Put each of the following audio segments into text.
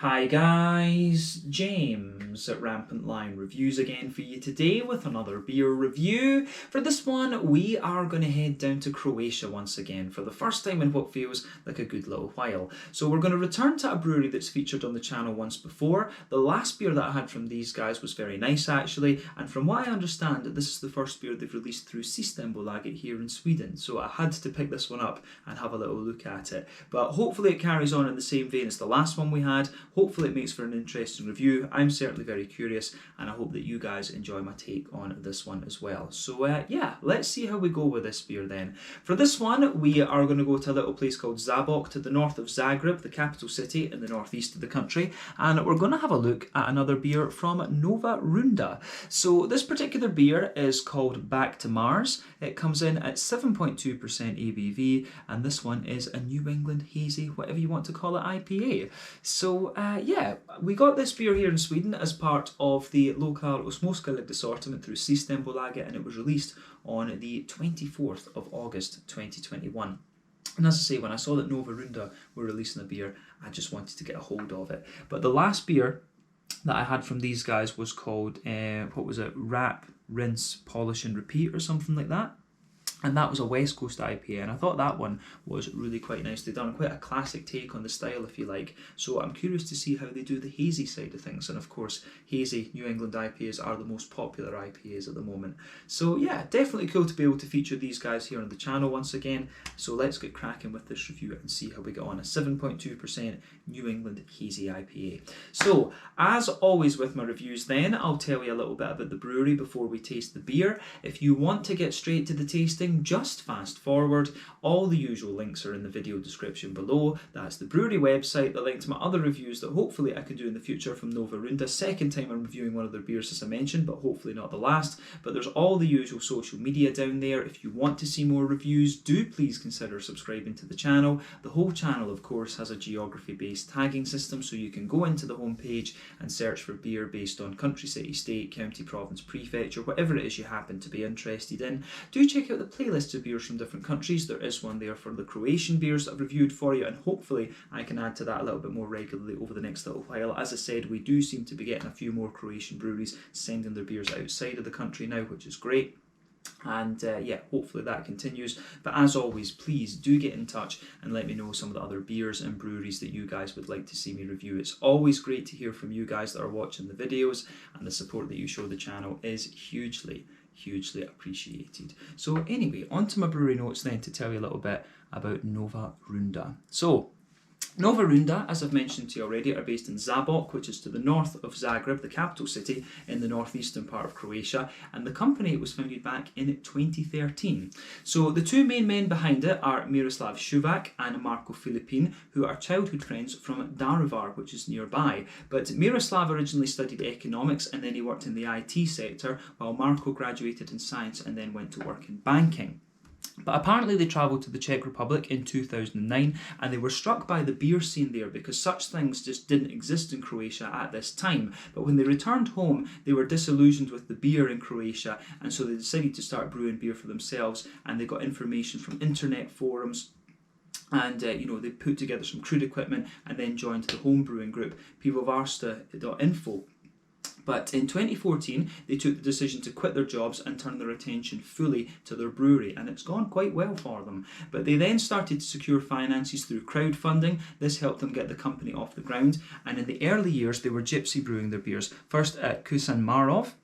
Hi guys, James at Rampant Lion Reviews again for you today with another beer review. For this one, we are going to head down to Croatia once again for the first time in what feels like a good little while. So we're going to return to a brewery that's featured on the channel once before. The last beer that I had from these guys was very nice actually, and from what I understand, this is the first beer they've released through Systembolaget here in Sweden. So I had to pick this one up and have a little look at it. But hopefully it carries on in the same vein as the last one we had. Hopefully it makes for an interesting review. I'm certainly very curious and I hope that you guys enjoy my take on this one as well. So yeah, let's see how we go with this beer then. For this one, we are going to go to a little place called Zabok to the north of Zagreb, the capital city in the northeast of the country, and we're going to have a look at another beer from Nova Runda. So this particular beer is called Back to Mars. It comes in at 7.2% ABV, and this one is a New England hazy, whatever you want to call it, IPA. So yeah, we got this beer here in Sweden as part of the Lokal Osmoskalig assortment through Systembolaget, and it was released on the 24th of August 2021. And as I say, when I saw that Nova Runda were releasing a beer, I just wanted to get a hold of it. But the last beer that I had from these guys was called, what was it, Wrap, Rinse, Polish and Repeat or something like that. And that was a West Coast IPA, and I thought that one was really quite nice. They've done quite a classic take on the style, if you like. So I'm curious to see how they do the hazy side of things. And of course, hazy New England IPAs are the most popular IPAs at the moment. So yeah, definitely cool to be able to feature these guys here on the channel once again. So let's get cracking with this review and see how we get on. A 7.2% New England hazy IPA. So as always with my reviews then, I'll tell you a little bit about the brewery before we taste the beer. If you want to get straight to the tasting, just fast forward. All the usual links are in the video description below. That's the brewery website, the link to my other reviews that hopefully I can do in the future from Nova Runda. Second time I'm reviewing one of their beers as I mentioned, but hopefully not the last. But there's all the usual social media down there. If you want to see more reviews, do please consider subscribing to the channel. The whole channel of course has a geography based tagging system, so you can go into the homepage and search for beer based on country, city, state, county, province, prefecture, whatever it is you happen to be interested in. Do check out the playlist of beers from different countries. There is one there for the Croatian beers that I've reviewed for you, and hopefully I can add to that a little bit more regularly over the next little while. As I said, we do seem to be getting a few more Croatian breweries sending their beers outside of the country now, which is great. And yeah, hopefully that continues. But as always, please do get in touch and let me know some of the other beers and breweries that you guys would like to see me review. It's always great to hear from you guys that are watching the videos, and the support that you show the channel is hugely appreciated. So anyway, on to my brewery notes then to tell you a little bit about Nova Runda. So Nova Runda, as I've mentioned to you already, are based in Zabok, which is to the north of Zagreb, the capital city in the northeastern part of Croatia, and the company was founded back in 2013. So the two main men behind it are Miroslav Šuvac and Marko Filipin, who are childhood friends from Daruvar, which is nearby. But Miroslav originally studied economics and then he worked in the IT sector, while Marko graduated in science and then went to work in banking. But apparently they travelled to the Czech Republic in 2009 and they were struck by the beer scene there because such things just didn't exist in Croatia at this time. But when they returned home, they were disillusioned with the beer in Croatia, and so they decided to start brewing beer for themselves, and they got information from internet forums. And you know, they put together some crude equipment and then joined the home brewing group pivovarsta.info. But in 2014, they took the decision to quit their jobs and turn their attention fully to their brewery, and it's gone quite well for them. But they then started to secure finances through crowdfunding. This helped them get the company off the ground, and in the early years, they were gypsy brewing their beers, first at Kusan Marov,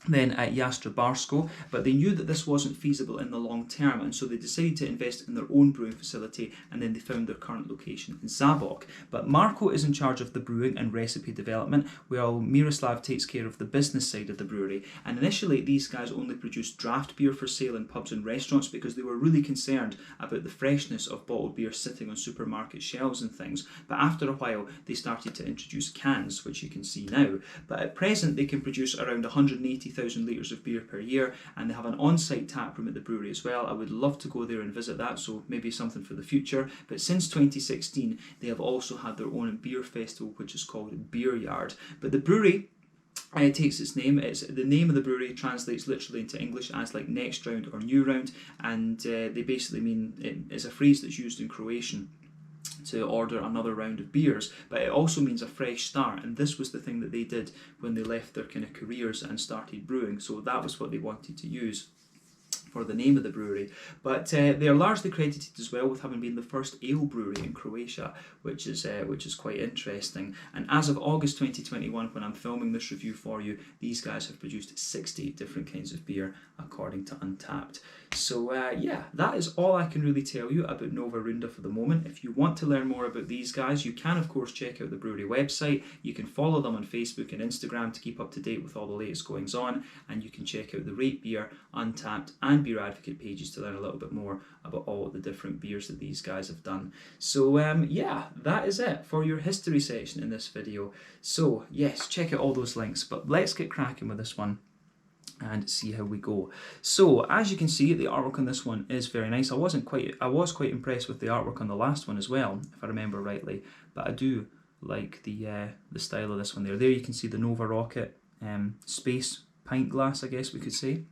then at Jastrbarsko, but they knew that this wasn't feasible in the long term, and so they decided to invest in their own brewing facility, and then they found their current location in Zabok. But Marko is in charge of the brewing and recipe development, while Miroslav takes care of the business side of the brewery. And initially these guys only produced draft beer for sale in pubs and restaurants because they were really concerned about the freshness of bottled beer sitting on supermarket shelves and things. But after a while they started to introduce cans, which you can see now. But at present they can produce around 180,000 litres of beer per year, and they have an on-site tap room at the brewery as well. I would love to go there and visit that, so maybe something for the future. But since 2016 they have also had their own beer festival, which is called Beer Yard. But the brewery it takes its name. The name of the brewery translates literally into English as like next round or new round, and they basically mean, it's a phrase that's used in Croatian to order another round of beers, but it also means a fresh start, and this was the thing that they did when they left their kind of careers and started brewing, so that was what they wanted to use for the name of the brewery. But they are largely credited as well with having been the first ale brewery in Croatia, which is quite interesting. And as of August 2021, when I'm filming this review for you, these guys have produced 60 different kinds of beer according to Untappd. So yeah, that is all I can really tell you about Nova Runda for the moment. If you want to learn more about these guys, you can of course check out the brewery website. You can follow them on Facebook and Instagram to keep up to date with all the latest goings on, and you can check out the Rate Beer, Untappd and Beer Advocate pages to learn a little bit more about all the different beers that these guys have done. So yeah, that is it for your history section in this video. So yes, check out all those links, but let's get cracking with this one and see how we go. So as you can see, the artwork on this one is very nice. I was quite impressed with the artwork on the last one as well, if I remember rightly, but I do like the style of this one there. There you can see the Nova Rocket space pint glass, I guess we could say,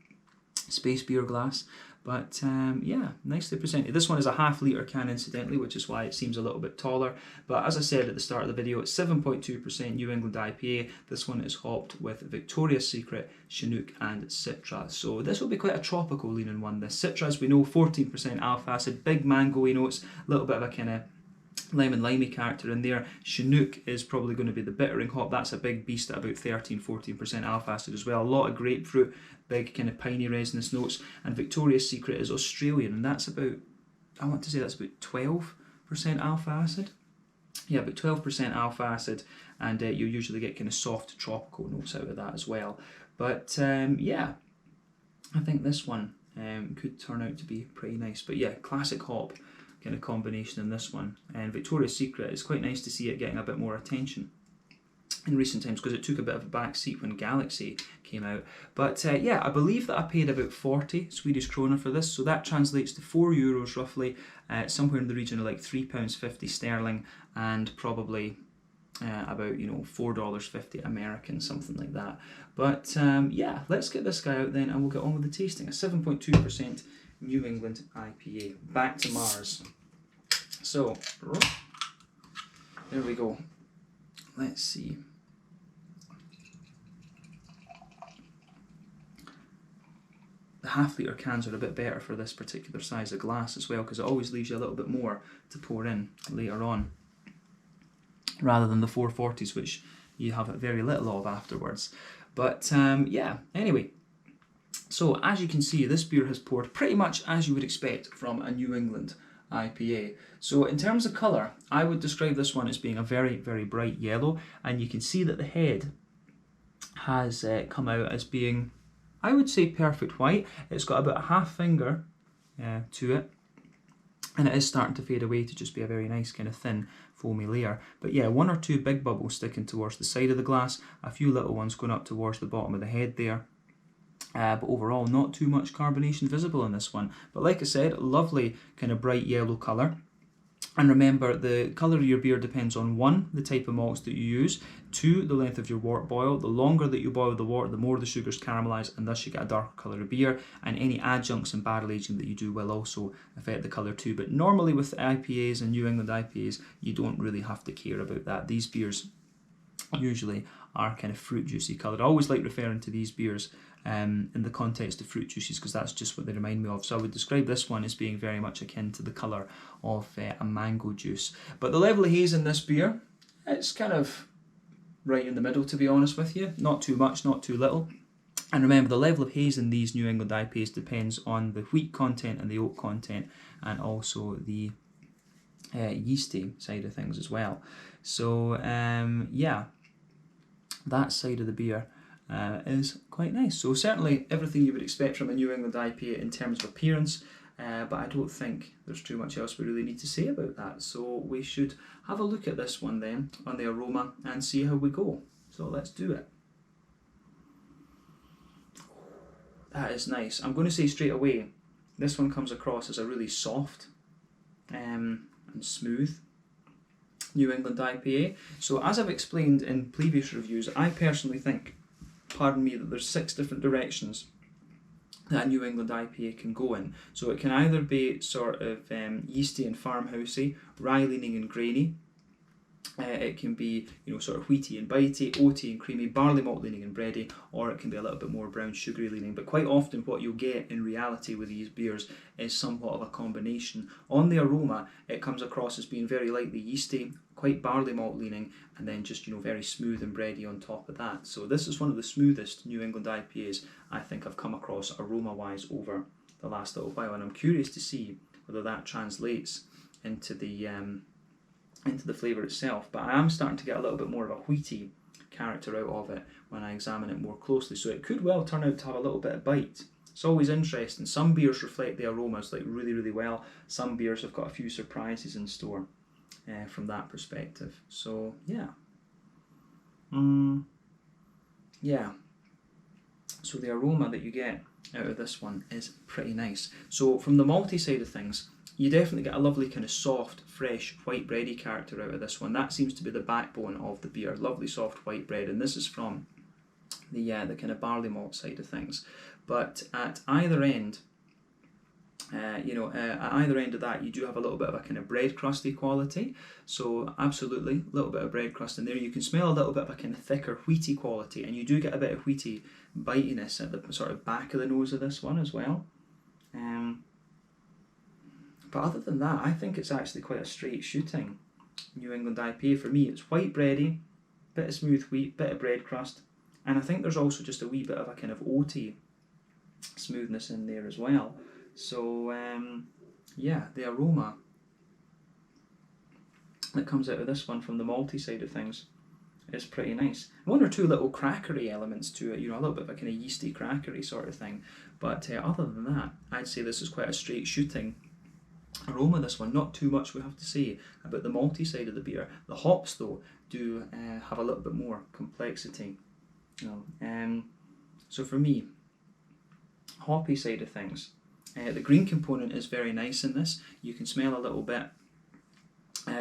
space beer glass. But yeah, nicely presented. This one is a ½ litre can incidentally, which is why it seems a little bit taller. But as I said at the start of the video, it's 7.2% New England IPA. This one is hopped with Victoria's Secret, Chinook and Citra. So this will be quite a tropical leaning one. The Citra, as we know, 14% alpha acid, big mango-y notes, a little bit of a kind of lemon-limey character in there. Chinook is probably going to be the bittering hop. That's a big beast at about 13-14% alpha acid as well. A lot of grapefruit, big kind of piney resinous notes. And Victoria's Secret is Australian, and that's about, I want to say that's about 12% alpha acid. Yeah, about 12% alpha acid, and you usually get kind of soft tropical notes out of that as well. But yeah, I think this one could turn out to be pretty nice. But yeah, classic hop kind of combination in this one. And Victoria's Secret, it's quite nice to see it getting a bit more attention in recent times, because it took a bit of a back seat when Galaxy came out. But yeah, I believe that I paid about 40 Swedish krona for this, so that translates to €4 roughly, somewhere in the region of like £3.50 sterling, and probably about, you know, $4.50 American, something like that. But yeah, let's get this guy out then and we'll get on with the tasting. A 7.2% New England IPA. Back to Mars. So there we go. Let's see. The ½ litre cans are a bit better for this particular size of glass as well, because it always leaves you a little bit more to pour in later on, rather than the 440s, which you have very little of afterwards. But yeah, anyway, so as you can see, this beer has poured pretty much as you would expect from a New England IPA. So in terms of colour, I would describe this one as being a very, very bright yellow, and you can see that the head has come out as being, I would say, perfect white. It's got about a half finger to it, and it is starting to fade away to just be a very nice kind of thin foamy layer. But yeah, 1 or 2 big bubbles sticking towards the side of the glass, a few little ones going up towards the bottom of the head there. But overall, not too much carbonation visible in this one. But like I said, lovely kind of bright yellow colour. And remember, the colour of your beer depends on 1, the type of malts that you use, 2, the length of your wort boil. The longer that you boil the wort, the more the sugars caramelise, and thus you get a darker colour of beer. And any adjuncts and barrel aging that you do will also affect the colour too. But normally with IPAs and New England IPAs, you don't really have to care about that. These beers usually are kind of fruit juicy coloured. I always like referring to these beers in the context of fruit juices, because that's just what they remind me of. So I would describe this one as being very much akin to the colour of a mango juice. But the level of haze in this beer, it's kind of right in the middle, to be honest with you. Not too much, not too little. And remember, the level of haze in these New England IPAs depends on the wheat content and the oat content, and also the yeasty side of things as well. So yeah, that side of the beer is quite nice. So certainly everything you would expect from a New England IPA in terms of appearance, but I don't think there's too much else we really need to say about that. So we should have a look at this one then on the aroma and see how we go. So let's do it. That is nice. I'm going to say straight away, this one comes across as a really soft and smooth New England IPA. So as I've explained in previous reviews, I personally think, pardon me, that there's 6 different directions that New England IPA can go in. So it can either be sort of yeasty and farmhousey, rye leaning and grainy. It can be, sort of wheaty and bitey, oaty and creamy, barley malt leaning and bready, or it can be a little bit more brown sugary leaning. But quite often what you'll get in reality with these beers is somewhat of a combination. On the aroma, it comes across as being very lightly yeasty, quite barley malt leaning, and then just, very smooth and bready on top of that. So this is one of the smoothest New England IPAs I think I've come across aroma-wise over the last little while, and I'm curious to see whether that translates into the flavour itself. But I am starting to get a little bit more of a wheaty character out of it when I examine it more closely, so it could well turn out to have a little bit of bite. It's always interesting. Some beers reflect the aromas like really, really well. Some beers have got a few surprises in store from that perspective. So yeah. Yeah. So the aroma that you get out of this one is pretty nice. So from the malty side of things, you definitely get a lovely kind of soft, fresh, white bready character out of this one. That seems to be the backbone of the beer. Lovely soft white bread, and this is from the kind of barley malt side of things. But at either end, at either end of that, you do have a little bit of a kind of bread crusty quality. So absolutely, a little bit of bread crust in there. You can smell a little bit of a kind of thicker wheaty quality, and you do get a bit of wheaty bitiness at the sort of back of the nose of this one as well. But other than that, I think it's actually quite a straight shooting New England IPA for me. It's white bready, bit of smooth wheat, bit of bread crust, and I think there's also just a wee bit of a kind of oaty smoothness in there as well. So the aroma that comes out of this one from the malty side of things is pretty nice. One or two little crackery elements to it, a little bit of a kind of yeasty crackery sort of thing. But other than that, I'd say this is quite a straight shooting aroma. This one, not too much we have to say about the malty side of the beer. The hops though do have a little bit more complexity. So for me, hoppy side of things, the green component is very nice in this. You can smell a little bit.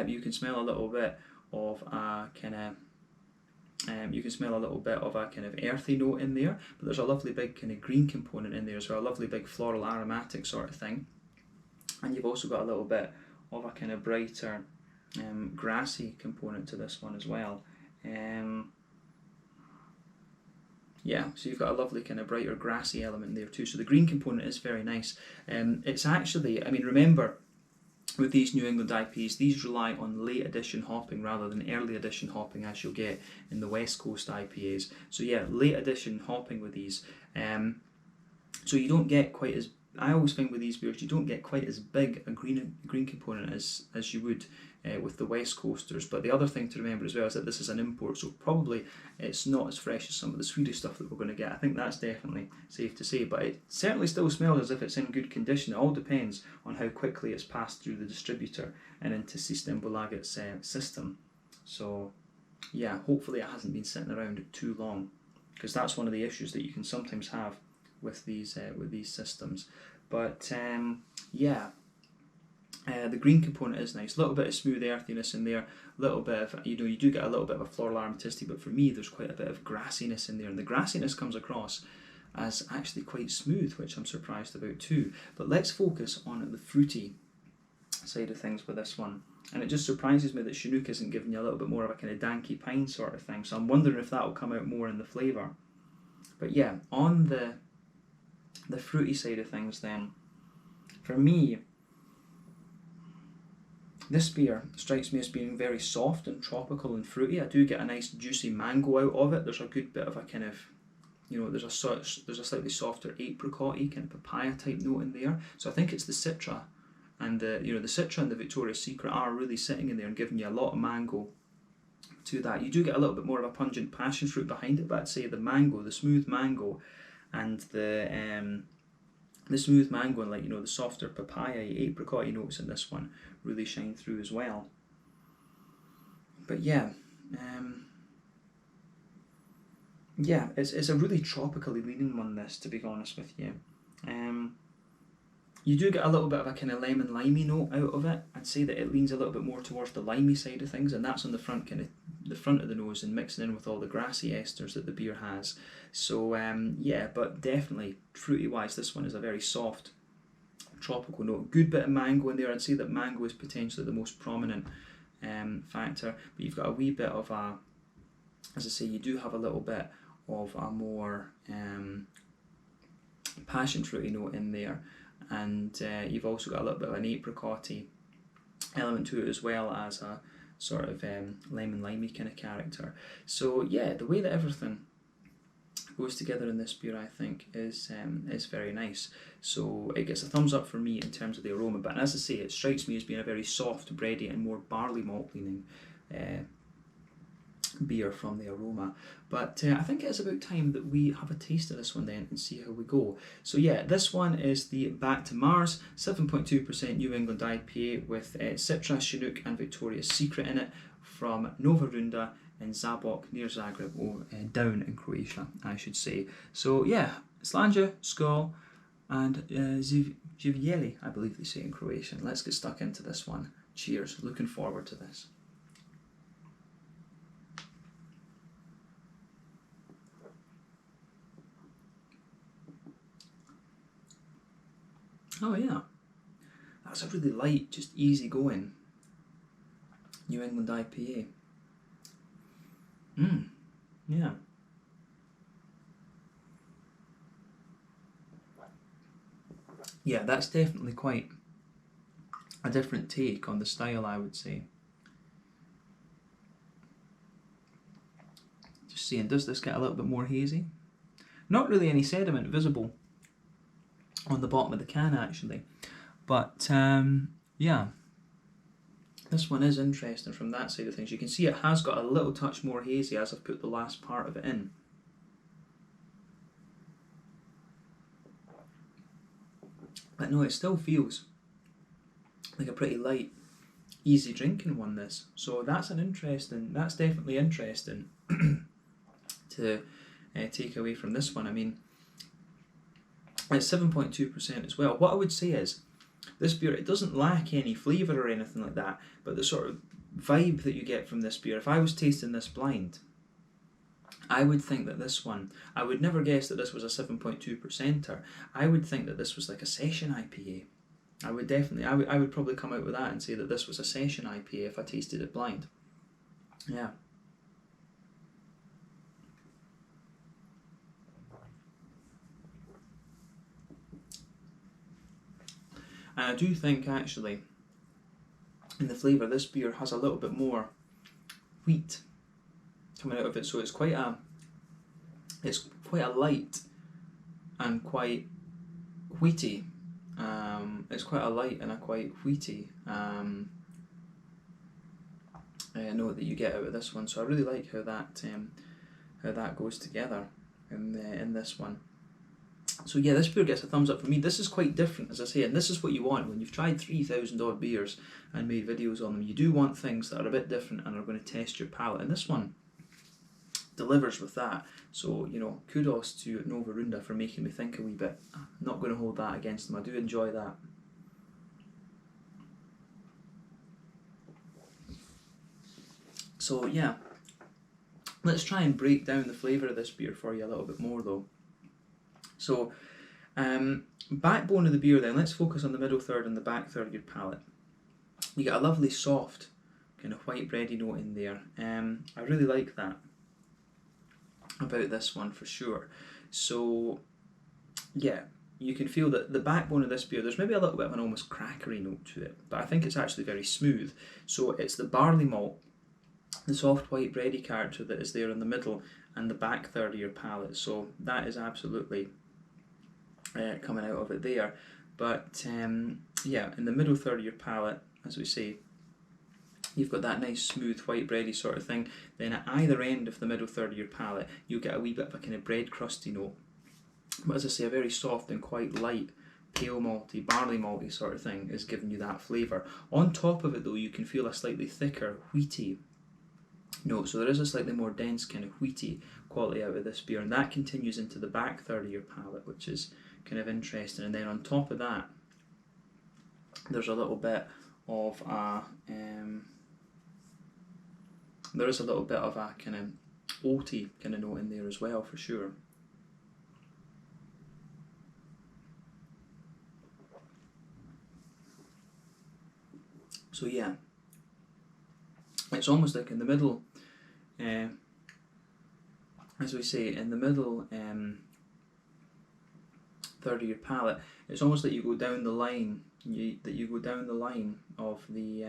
You can smell a little bit of a kind of. You can smell a little bit of a kind of earthy note in there, but there's a lovely big kind of green component in there as well, a lovely big floral aromatic sort of thing. And you've also got a little bit of a kind of brighter grassy component to this one as well. So you've got a lovely kind of brighter grassy element there too. So the green component is very nice. It's actually, remember, with these New England IPs, these rely on late addition hopping rather than early addition hopping as you'll get in the West Coast IPAs. So yeah, late addition hopping with these. So you don't get quite as, I always find with these beers, you don't get quite as big a green component as you would with the West Coasters. But the other thing to remember as well is that this is an import, so probably it's not as fresh as some of the Swedish stuff that we're going to get. I think that's definitely safe to say, but it certainly still smells as if it's in good condition. It all depends on how quickly it's passed through the distributor and into Systembolagets system. So yeah, hopefully it hasn't been sitting around too long, because that's one of the issues that you can sometimes have with these systems. But the green component is nice. A little bit of smooth earthiness in there. A little bit of, you do get a little bit of a floral aromaticity, but for me there's quite a bit of grassiness in there, and the grassiness comes across as actually quite smooth, which I'm surprised about too. But let's focus on the fruity side of things with this one. And it just surprises me that Chinook isn't giving you a little bit more of a kind of danky pine sort of thing. So I'm wondering if that will come out more in the flavour. But yeah, on the fruity side of things then, for me, this beer strikes me as being very soft and tropical and fruity. I do get a nice juicy mango out of it. There's a good bit of a kind of, there's a slightly softer apricot-y kind of papaya type note in there. So I think it's the Citra, and the Citra and the Victoria's Secret are really sitting in there and giving you a lot of mango to that. You do get a little bit more of a pungent passion fruit behind it, but I'd say the smooth mango, and the smooth mango and the softer papaya apricot-y notes in this one really shine through as well. But yeah, it's a really tropically leaning one, this, to be honest with you. You do get a little bit of a kind of lemon limey note out of it. I'd say that it leans a little bit more towards the limey side of things, and that's on the front the front of the nose and mixing in with all the grassy esters that the beer has. So yeah, but definitely fruity wise, this one is a very soft tropical note. Good bit of mango in there. I'd say that mango is potentially the most prominent factor, but you've got a wee bit of a, as I say, you do have a little bit of a more passion fruity note in there, and you've also got a little bit of an apricot-y element to it, as well as a sort of lemon limey kind of character. So yeah, the way that everything goes together in this beer, I think, is very nice. So it gets a thumbs up for me in terms of the aroma, but as I say, it strikes me as being a very soft, bready and more barley malt leaning beer from the aroma. But I think it is about time that we have a taste of this one then and see how we go. So yeah, this one is the Back to Mars 7.2% New England IPA with Citra, Chinook and Victoria's Secret in it, from Nova Runda in Zabok near Zagreb, or down in Croatia, I should say. So yeah, Slanja, Skol, and Živjeli, I believe they say in Croatian. Let's get stuck into this one. Cheers, looking forward to this. Oh yeah, that's a really light, just easy going New England IPA. Yeah. Yeah, that's definitely quite a different take on the style, I would say. Just seeing, does this get a little bit more hazy? Not really any sediment visible on the bottom of the can, actually. But yeah, this one is interesting from that side of things. You can see it has got a little touch more hazy as I've put the last part of it in. But no, it still feels like a pretty light, easy drinking one, this. So that's definitely interesting to take away from this one. I mean, it's 7.2% as well. What I would say is, this beer, it doesn't lack any flavour or anything like that, but the sort of vibe that you get from this beer, if I was tasting this blind, I would think that this one, I would never guess that this was a 7.2%er. I would think that this was like a session IPA. I would probably come out with that and say that this was a session IPA if I tasted it blind. Yeah. And I do think, actually, in the flavour, this beer has a little bit more wheat coming out of it, so it's quite a light and quite wheaty. It's quite a light and a quite wheaty note that you get out of this one. So I really like how that goes together in this one. So yeah, this beer gets a thumbs up for me. This is quite different, as I say, and this is what you want when you've tried 3,000 odd beers and made videos on them. You do want things that are a bit different and are going to test your palate, and this one delivers with that. So, you know, kudos to Nova Runda for making me think a wee bit. I'm not going to hold that against them. I do enjoy that. So yeah, let's try and break down the flavour of this beer for you a little bit more though. So, backbone of the beer then, let's focus on the middle third and the back third of your palate. You get a lovely soft kind of white bready note in there. I really like that about this one for sure. So yeah, you can feel that the backbone of this beer, there's maybe a little bit of an almost crackery note to it, but I think it's actually very smooth. So it's the barley malt, the soft white bready character that is there in the middle and the back third of your palate. So that is absolutely coming out of it there. But yeah, in the middle third of your palate, as we say, you've got that nice smooth white bready sort of thing. Then at either end of the middle third of your palate, you get a wee bit of a kind of bread crusty note. But as I say, a very soft and quite light, pale malty, barley malty sort of thing is giving you that flavour. On top of it though, you can feel a slightly thicker, wheaty note. So there is a slightly more dense kind of wheaty quality out of this beer, and that continues into the back third of your palate, which is kind of interesting. And then on top of that, there's a little bit of a there is a little bit of a kind of oaty kind of note in there as well, for sure. So yeah, it's almost like in the middle, as we say, in the middle third of your palate, it's almost like you go down the line, that you go down the line of the,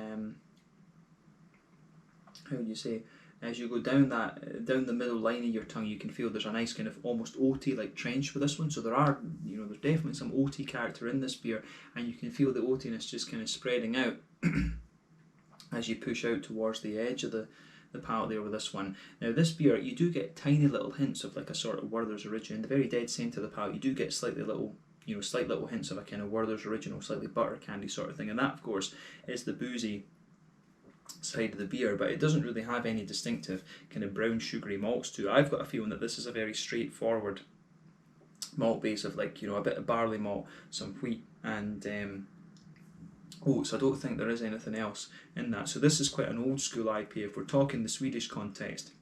how would you say, as you go down the middle line of your tongue, you can feel there's a nice kind of almost oaty like trench with this one. So there are, there's definitely some oaty character in this beer, and you can feel the oatiness just kind of spreading out as you push out towards the edge of the palate there with this one. Now this beer, you do get tiny little hints of like a sort of Werther's Original. In the very dead centre of the palate, you do get slight little hints of a kind of Werther's Original, slightly butter candy sort of thing, and that of course is the boozy side of the beer, but it doesn't really have any distinctive kind of brown sugary malts to it. I've got a feeling that this is a very straightforward malt base of like, a bit of barley malt, some wheat, and oats. I don't think there is anything else in that. So this is quite an old school IPA. If we're talking the Swedish context,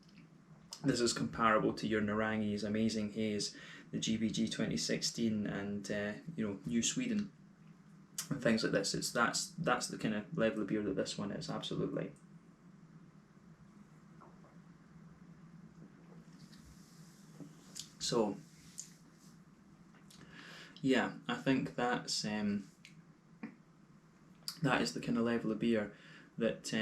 this is comparable to your Narangi's Amazing Haze, the GBG 2016, and New Sweden and things like this. That's the kind of level of beer that this one is, absolutely. So yeah, I think that's that is the kind of level of beer that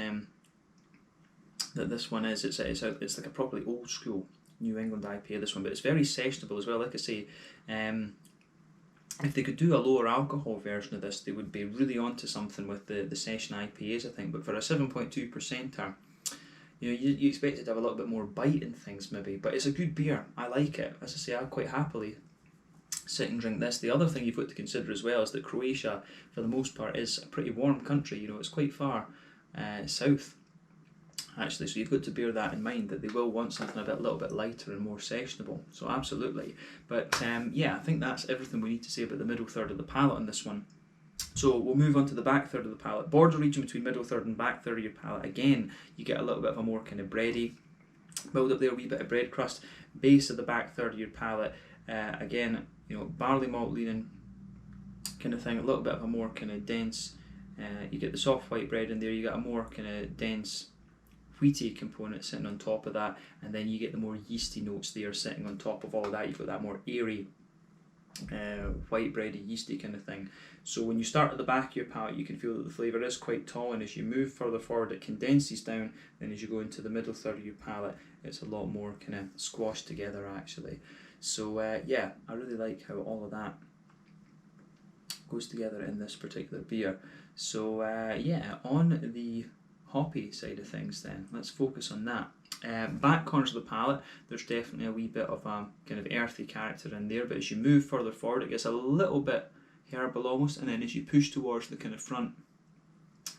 that this one is. It's like a properly old school New England IPA, this one, but it's very sessionable as well. Like I say, if they could do a lower alcohol version of this, they would be really onto something with the session IPAs, I think. But for a 7.2%er, you expect it to have a little bit more bite in things maybe, but it's a good beer. I like it. As I say, I'd quite happily sit and drink this. The other thing you've got to consider as well is that Croatia, for the most part, is a pretty warm country. It's quite far south, actually, so you've got to bear that in mind, that they will want something a little bit lighter and more sessionable. So absolutely. But yeah, I think that's everything we need to say about the middle third of the palate on this one. So we'll move on to the back third of the palate. Border region between middle third and back third of your palate. Again, you get a little bit of a more kind of bready build up there, a wee bit of bread crust. Base of the back third of your palate, again, barley malt leaning kind of thing, a little bit of a more kind of dense, you get the soft white bread in there, you get a more kind of dense wheaty component sitting on top of that, and then you get the more yeasty notes there sitting on top of all of that. You've got that more airy white bready yeasty kind of thing. So when you start at the back of your palate, you can feel that the flavour is quite tall, and as you move further forward it condenses down. Then as you go into the middle third of your palate, it's a lot more kind of squashed together actually. So yeah, I really like how all of that goes together in this particular beer. So yeah, on the hoppy side of things then, let's focus on that. Back corners of the palate, there's definitely a wee bit of a kind of earthy character in there, but as you move further forward it gets a little bit herbal almost, and then as you push towards the kind of front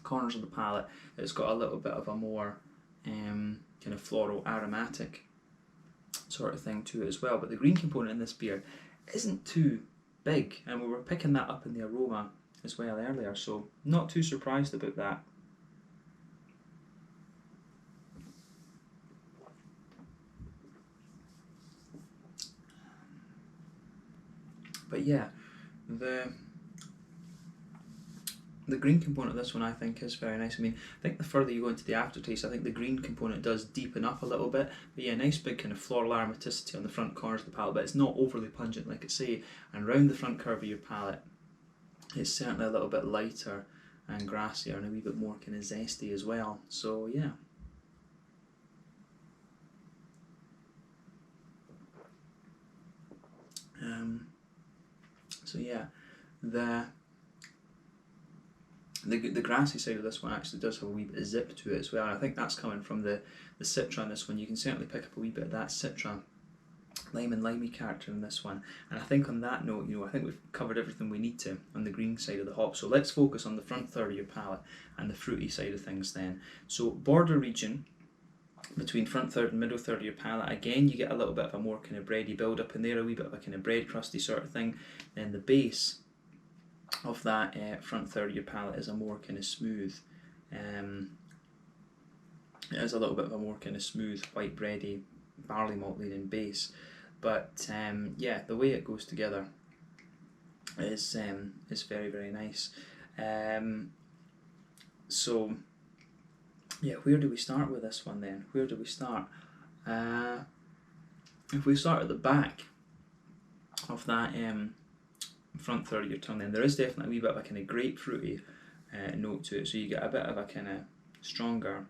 corners of the palate, it's got a little bit of a more kind of floral aromatic sort of thing to it as well. But the green component in this beer isn't too big, and we were picking that up in the aroma as well earlier, so not too surprised about that. But yeah, the green component of this one I think is very nice. I mean, I think the further you go into the aftertaste, I think the green component does deepen up a little bit. But yeah, nice big kind of floral aromaticity on the front corners of the palate, but it's not overly pungent like I say. And round the front curve of your palate, it's certainly a little bit lighter and grassier and a wee bit more kind of zesty as well. So yeah. So yeah, the grassy side of this one actually does have a wee bit of zip to it as well, and I think that's coming from the citra in this one. You can certainly pick up a wee bit of that citra, lime and limey character in this one. And I think on that note, I think we've covered everything we need to on the green side of the hop. So let's focus on the front third of your palate and the fruity side of things then. So border region between front third and middle third of your palate, again you get a little bit of a more kind of bready build up in there, a wee bit of a kind of bread crusty sort of thing. Then the base of that front third of your palate is a more kind of smooth. It is a little bit of a more kind of smooth, white bready, barley malt leaning base. But yeah, the way it goes together is very, very nice. So yeah, where do we start with this one then? Where do we start? If we start at the back of that front third of your tongue, then there is definitely a wee bit of a kind of grapefruity note to it. So you get a bit of a kind of stronger.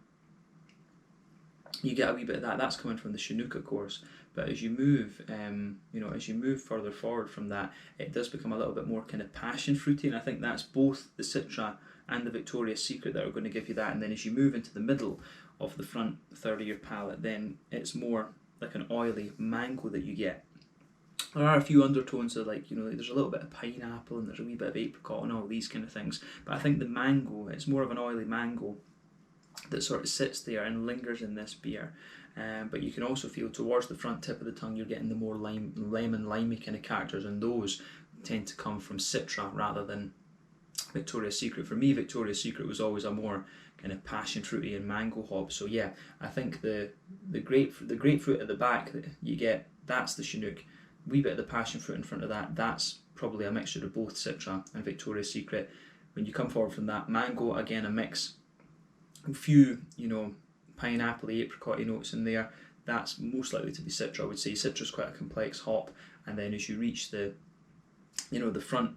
You get a wee bit of that. That's coming from the Chinook, of course. But as you move, as you move further forward from that, it does become a little bit more kind of passion fruity, and I think that's both the Citra and the Victoria's Secret that are going to give you that. And then as you move into the middle of the front third of your palate, then it's more like an oily mango that you get. There are a few undertones of there's a little bit of pineapple and there's a wee bit of apricot and all these kind of things. But I think the mango, it's more of an oily mango that sort of sits there and lingers in this beer. But you can also feel towards the front tip of the tongue, you're getting the more lemony kind of characters, and those tend to come from Citra rather than Victoria's Secret. For me, Victoria's Secret was always a more kind of passion fruity and mango hop. So yeah, I think the grapefruit at the back that you get, that's the Chinook. A wee bit of the passion fruit in front of that, that's probably a mixture of both Citra and Victoria's Secret. When you come forward from that, mango, again a mix, a few pineapple, apricot notes in there. That's most likely to be Citra, I would say. Citra's quite a complex hop, and then as you reach the front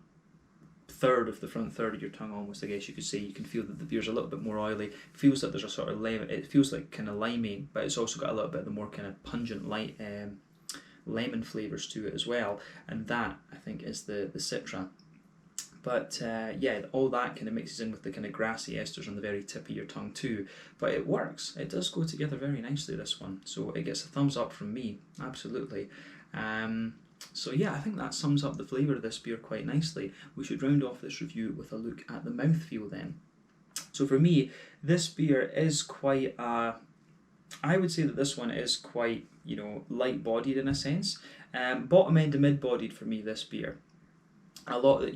third of your tongue, almost, I guess you could say, you can feel that the beer's a little bit more oily. It feels like there's a sort of lemon. It feels like kind of limey, but it's also got a little bit of the more kind of pungent light lemon flavours to it as well, and that I think is the Citra. But yeah, all that kind of mixes in with the kind of grassy esters on the very tip of your tongue too. But it works. It does go together very nicely, this one. So it gets a thumbs up from me, absolutely. So yeah, I think that sums up the flavour of this beer quite nicely. We should round off this review with a look at the mouthfeel then. So for me, this beer is quite I would say that this one is quite, light-bodied in a sense. Bottom end to mid-bodied for me, this beer. A lot that,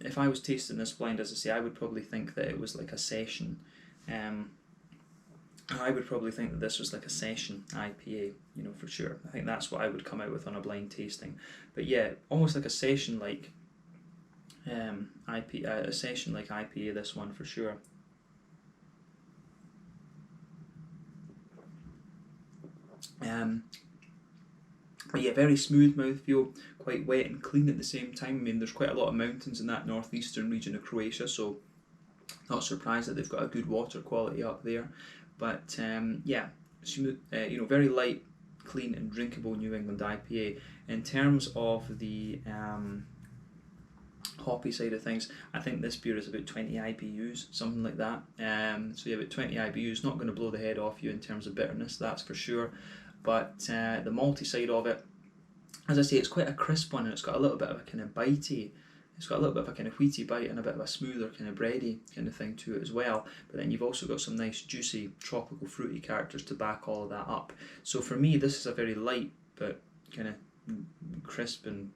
if I was tasting this blind, as I say, I would probably think that it was like a session. I would probably think that this was like a session IPA, for sure. I think that's what I would come out with on a blind tasting. But yeah, almost like a session like IPA, this one for sure. But yeah, very smooth mouthfeel, quite wet and clean at the same time. I mean, there's quite a lot of mountains in that northeastern region of Croatia, so not surprised that they've got a good water quality up there. But yeah, smooth, very light, clean and drinkable New England IPA. In terms of the hoppy side of things, I think this beer is about 20 IBUs, something like that. So yeah, about 20 IBUs, not going to blow the head off you in terms of bitterness, that's for sure. But the malty side of it, as I say, it's quite a crisp one, and it's got a little bit of a kind of bitey, it's got a little bit of a kind of wheaty bite and a bit of a smoother kind of bready kind of thing to it as well. But then you've also got some nice juicy tropical fruity characters to back all of that up. So for me, this is a very light but kind of crisp and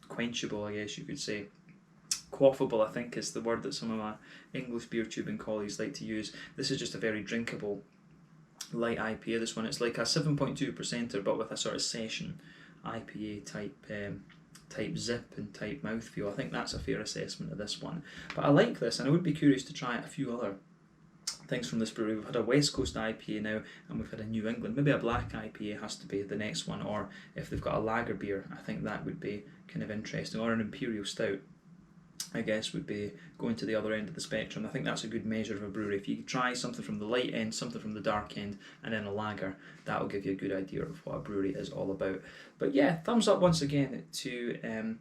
quenchable, I guess you could say. Quaffable, I think, is the word that some of my English beer tubing colleagues like to use. This is just a very drinkable light IPA, this one. It's like a 7.2%er, but with a sort of session IPA type zip and type mouthfeel. I think that's a fair assessment of this one. But I like this, and I would be curious to try a few other things from this brewery. We've had a West Coast IPA now, and we've had a New England. Maybe a black IPA has to be the next one, or if they've got a lager beer, I think that would be kind of interesting, or an imperial stout, I guess, would be going to the other end of the spectrum. I think that's a good measure of a brewery. If you try something from the light end, something from the dark end, and then a lager, that'll give you a good idea of what a brewery is all about. But yeah, thumbs up once again to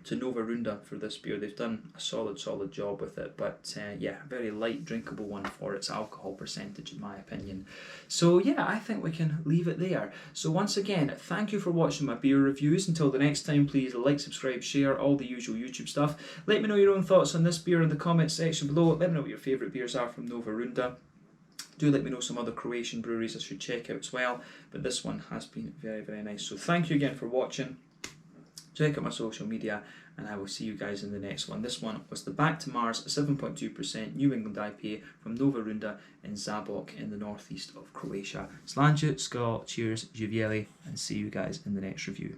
Nova Runda for this beer. They've done a solid job with it, but yeah, very light drinkable one for its alcohol percentage in my opinion. So yeah, I think we can leave it there. So once again, thank you for watching my beer reviews. Until the next time, please like, subscribe, share, all the usual YouTube stuff. Let me know your own thoughts on this beer in the comments section below. Let me know what your favourite beers are from Nova Runda. Do let me know some other Croatian breweries I should check out as well, but this one has been very nice. So thank you again for watching. Check out my social media, and I will see you guys in the next one. This one was the Back to Mars 7.2% New England IPA from Nova Runda in Zabok in the northeast of Croatia. Slanjut, Skol, cheers, Živieli, and see you guys in the next review.